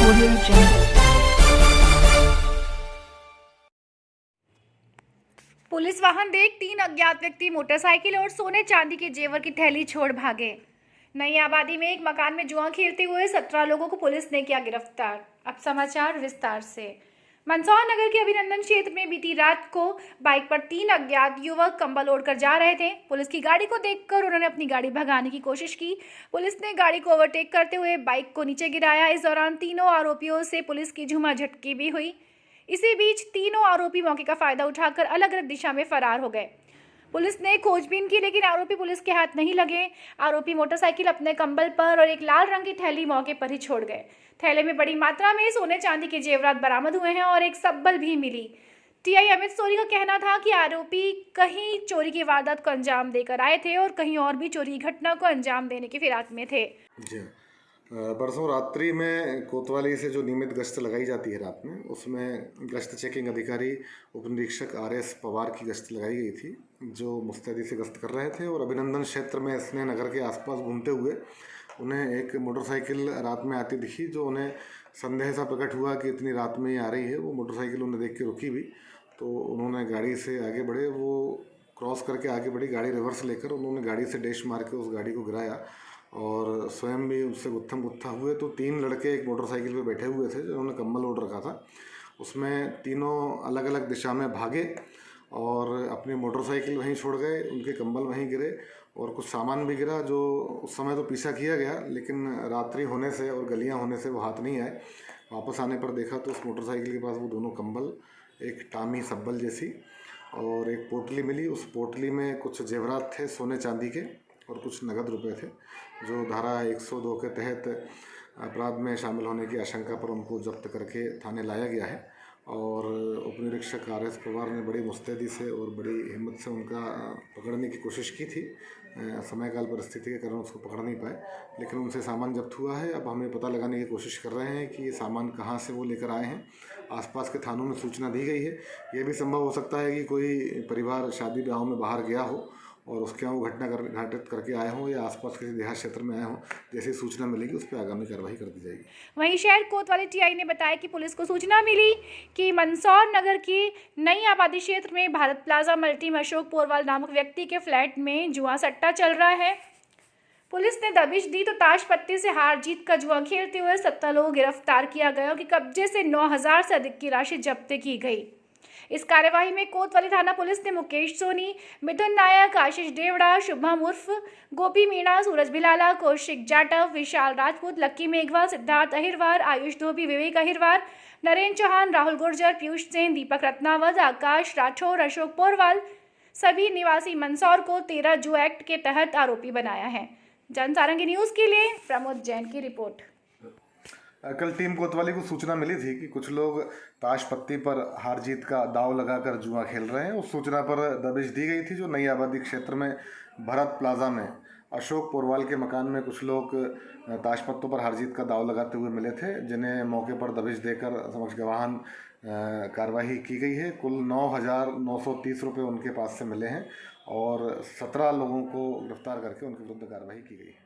Audio Jungle। Police वाहन देख 3 अज्ञात व्यक्ति मोटरसाइकिल और सोने चांदी के जेवर की थैली छोड़ भागे। नई आबादी में एक मकान में जुआ खेलते हुए 17 लोगों को पुलिस ने किया गिरफ्तार। अब समाचार विस्तार से। मंदसौर नगर के अभिनंदन क्षेत्र में बीती रात को बाइक पर 3 अज्ञात युवक कंबल ओढ़कर जा रहे थे। पुलिस की गाड़ी को देखकर उन्होंने अपनी गाड़ी भगाने की कोशिश की। पुलिस ने गाड़ी को ओवरटेक करते हुए बाइक को नीचे गिराया। इस दौरान तीनों आरोपियों से पुलिस की झूमाझटकी भी हुई। इसी बीच तीनों आरोपी मौके का फायदा उठाकर अलग अलग दिशा में फरार हो गए। पुलिस ने खोजबीन की लेकिन आरोपी पुलिस के हाथ नहीं लगे। आरोपी मोटरसाइकिल अपने कंबल पर और एक लाल रंग की थैली मौके पर ही छोड़ गए। थैले में बड़ी मात्रा में सोने चांदी के जेवरात बरामद हुए हैं और एक सब्बल भी मिली। टीआई अमित सोरी का कहना था कि आरोपी कहीं चोरी की वारदात को अंजाम देकर आए थे और कहीं और भी चोरी की घटना को अंजाम देने की फिराक में थे। जी, परसों रात्रि में कोतवाली से जो नियमित गश्त लगाई जाती है रात में, उसमें गश्त चेकिंग अधिकारी उप निरीक्षक RS पवार की गश्त लगाई गई थी, जो मुस्तैदी से गश्त कर रहे थे और अभिनंदन क्षेत्र में स्नेह नगर के आसपास घूमते हुए उन्हें एक मोटरसाइकिल रात में आती दिखी, जो उन्हें संदेह सा प्रकट हुआ कि इतनी रात में ही आ रही है। वो मोटरसाइकिल उन्हें देख के रुकी भी, तो उन्होंने गाड़ी से आगे बढ़े। वो क्रॉस करके आगे बढ़ी, गाड़ी रिवर्स लेकर उन्होंने गाड़ी से डैश मार के उस गाड़ी को गिराया और स्वयं भी उससे गुत्थम गुत्था हुए। तो 3 लड़के एक मोटरसाइकिल पे बैठे हुए थे, जिन्होंने कंबल ओढ़ रखा था। उसमें तीनों अलग अलग दिशा में भागे और अपनी मोटरसाइकिल वहीं छोड़ गए, उनके कंबल वहीं गिरे और कुछ सामान भी गिरा, जो उस समय तो पीछा किया गया, लेकिन रात्रि होने से और गलियां होने से वो हाथ नहीं आए। वापस आने पर देखा तो उस मोटरसाइकिल के पास वो दोनों कंबल, एक टामी सब्बल जैसी और एक पोटली मिली। उस पोटली में कुछ जेवरात थे सोने चांदी के और कुछ नगद रुपए थे, जो धारा 102 के तहत अपराध में शामिल होने की आशंका पर उनको जब्त करके थाने लाया गया है। और उप निरीक्षक RS पवार ने बड़ी मुस्तैदी से और बड़ी हिम्मत से उनका पकड़ने की कोशिश की थी। समय काल परिस्थिति के कारण उसको पकड़ नहीं पाए, लेकिन उनसे सामान जब्त हुआ है। अब हमें पता लगाने की कोशिश कर रहे हैं कि ये सामान कहाँ से वो लेकर आए हैं। आसपास के थानों में सूचना दी गई है। ये भी संभव हो सकता है कि कोई परिवार शादी ब्याह में बाहर गया हो और उसके यहाँ वो घटना घटित करके आए हों या आसपास किसी देहात क्षेत्र में आए हों। जैसी सूचना मिलेगी उस पर आगामी कार्रवाई कर दी जाएगी। वहीं शहर कोतवाली टीआई ने बताया कि पुलिस को सूचना मिली कि मंदसौर नगर की नई आबादी क्षेत्र में भारत प्लाजा मल्टी में अशोक पोरवाल नामक व्यक्ति के फ्लैट में जुआ सट्टा चल रहा है। पुलिस ने दबिश दी तो ताश पत्ती से हार जीत का जुआ खेलते हुए 17 लोगों को गिरफ्तार किया गया और कब्जे से 9,000 से अधिक की राशि जब्त की गई। इस कार्यवाही में कोतवाली थाना पुलिस ने मुकेश सोनी, मिथुन नायक, आशीष देवड़ा, शुभम उर्फ गोपी मीणा, सूरज भिलाला, कौशिक जाटव, विशाल राजपूत, लक्की मेघवाल, सिद्धार्थ अहिरवार, आयुष धोबी, विवेक अहिरवार, नरेंद्र चौहान, राहुल गुर्जर, पीयूष सेन, दीपक रत्नावत, आकाश राठौर, अशोक पोरवाल सभी निवासी मंदसौर को 13 जुआ एक्ट के तहत आरोपी बनाया है। जनसारंगी न्यूज के लिए प्रमोद जैन की रिपोर्ट। कल टीम कोतवाली को सूचना मिली थी कि कुछ लोग ताश पत्ती पर हार जीत का दाव लगाकर जुआ खेल रहे हैं। उस सूचना पर दबिश दी गई थी। जो नई आबादी क्षेत्र में भारत प्लाजा में अशोक पोरवाल के मकान में कुछ लोग ताश पत्तों पर हार जीत का दाव लगाते हुए मिले थे, जिन्हें मौके पर दबिश देकर समक्ष गवाहन कार्रवाई की गई है। कुल 9,930 रुपये उनके पास से मिले हैं और 17 लोगों को गिरफ्तार करके उनके विरुद्ध कार्रवाई की गई है।